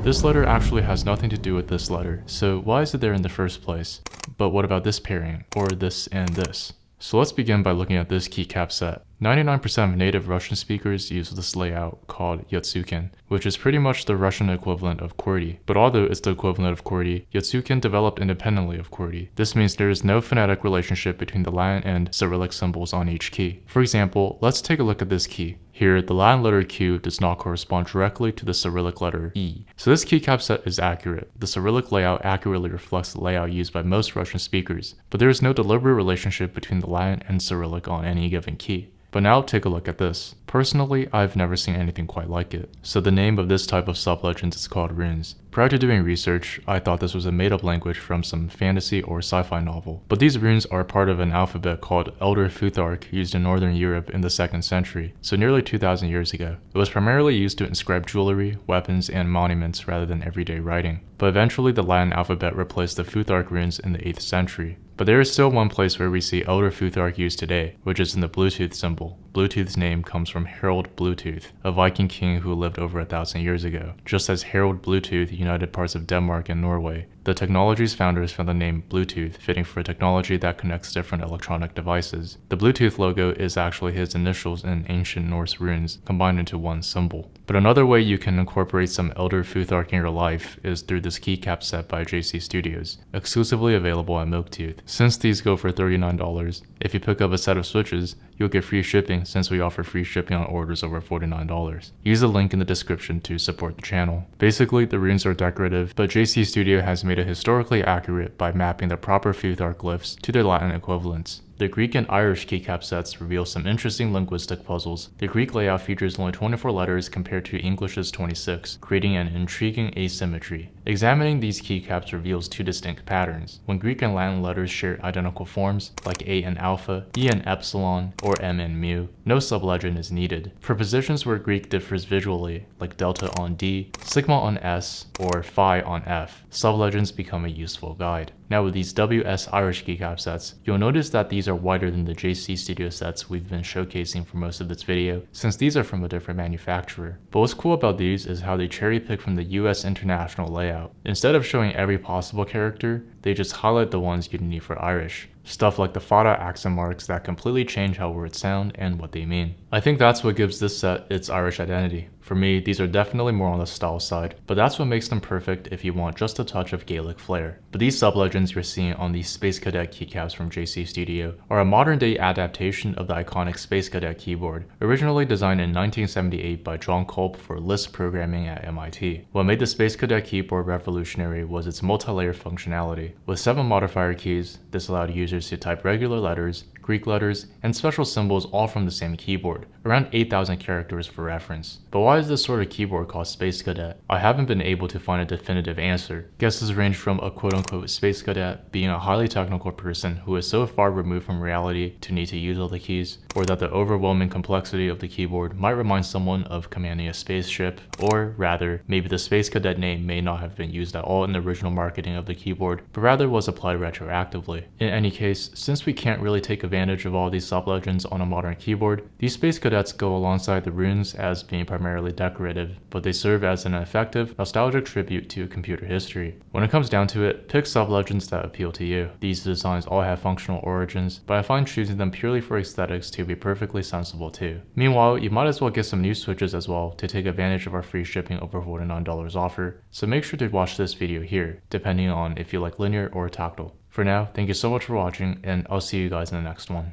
This letter actually has nothing to do with this letter, so why is it there in the first place? But what about this pairing, or this and this? So let's begin by looking at this keycap set. 99% of native Russian speakers use this layout called Yatsukin, which is pretty much the Russian equivalent of QWERTY. But although it's the equivalent of QWERTY, Yatsukin developed independently of QWERTY. This means there is no phonetic relationship between the Latin and Cyrillic symbols on each key. For example, let's take a look at this key. Here, the Latin letter Q does not correspond directly to the Cyrillic letter E. So this keycap set is accurate. The Cyrillic layout accurately reflects the layout used by most Russian speakers, but there is no deliberate relationship between the Latin and Cyrillic on any given key. But now take a look at this. Personally, I've never seen anything quite like it. So the name of this type of sublegends is called runes. Prior to doing research, I thought this was a made-up language from some fantasy or sci-fi novel. But these runes are part of an alphabet called Elder Futhark used in Northern Europe in the 2nd century, so nearly 2,000 years ago. It was primarily used to inscribe jewelry, weapons, and monuments rather than everyday writing. But eventually the Latin alphabet replaced the Futhark runes in the 8th century. But there is still one place where we see Elder Futhark used today, which is in the Bluetooth symbol. Bluetooth's name comes from Harold Bluetooth, a Viking king who lived over 1,000 years ago. Just as Harold Bluetooth united parts of Denmark and Norway, the technology's founders found the name Bluetooth fitting for a technology that connects different electronic devices. The Bluetooth logo is actually his initials in ancient Norse runes combined into one symbol. But another way you can incorporate some Elder Futhark in your life is through this keycap set by JC Studios, exclusively available at Milktooth. Since these go for $39, if you pick up a set of switches, you'll get free shipping since we offer free shipping on orders over $49. Use the link in the description to support the channel. Basically, the runes are decorative, but JC Studio has made it historically accurate by mapping the proper Futhark glyphs to their Latin equivalents. The Greek and Irish keycap sets reveal some interesting linguistic puzzles. The Greek layout features only 24 letters compared to English's 26, creating an intriguing asymmetry. Examining these keycaps reveals two distinct patterns. When Greek and Latin letters share identical forms, like A and alpha, E and epsilon, or M and mu, no sublegend is needed. For positions where Greek differs visually, like delta on D, sigma on S, or phi on F, sublegends become a useful guide. Now with these WS Irish keycap sets, you'll notice that these are wider than the JC Studio sets we've been showcasing for most of this video, since these are from a different manufacturer. But what's cool about these is how they cherry pick from the US international layout. Instead of showing every possible character, they just highlight the ones you'd need for Irish. Stuff like the fada accent marks that completely change how words sound and what they mean. I think that's what gives this set its Irish identity. For me, these are definitely more on the style side, but that's what makes them perfect if you want just a touch of Gaelic flair. But these sublegends you're seeing on these Space Cadet keycaps from JC Studio are a modern-day adaptation of the iconic Space Cadet keyboard, originally designed in 1978 by John Culp for Lisp programming at MIT. What made the Space Cadet keyboard revolutionary was its multi-layer functionality. With 7 modifier keys, this allowed users to type regular letters, Greek letters, and special symbols all from the same keyboard, around 8,000 characters for reference. But why is this sort of keyboard called Space Cadet? I haven't been able to find a definitive answer. Guesses range from a quote-unquote Space Cadet being a highly technical person who is so far removed from reality to need to use all the keys, or that the overwhelming complexity of the keyboard might remind someone of commanding a spaceship, or rather, maybe the Space Cadet name may not have been used at all in the original marketing of the keyboard, but rather was applied retroactively. In any case, since we can't really take advantage of all these sublegends on a modern keyboard, these Space Cadets go alongside the runes as being primarily decorative, but they serve as an effective, nostalgic tribute to computer history. When it comes down to it, pick sublegends that appeal to you. These designs all have functional origins, but I find choosing them purely for aesthetics to be perfectly sensible too. Meanwhile, you might as well get some new switches as well to take advantage of our free shipping over $49 offer, so make sure to watch this video here, depending on if you like linear or tactile. For now, thank you so much for watching, and I'll see you guys in the next one.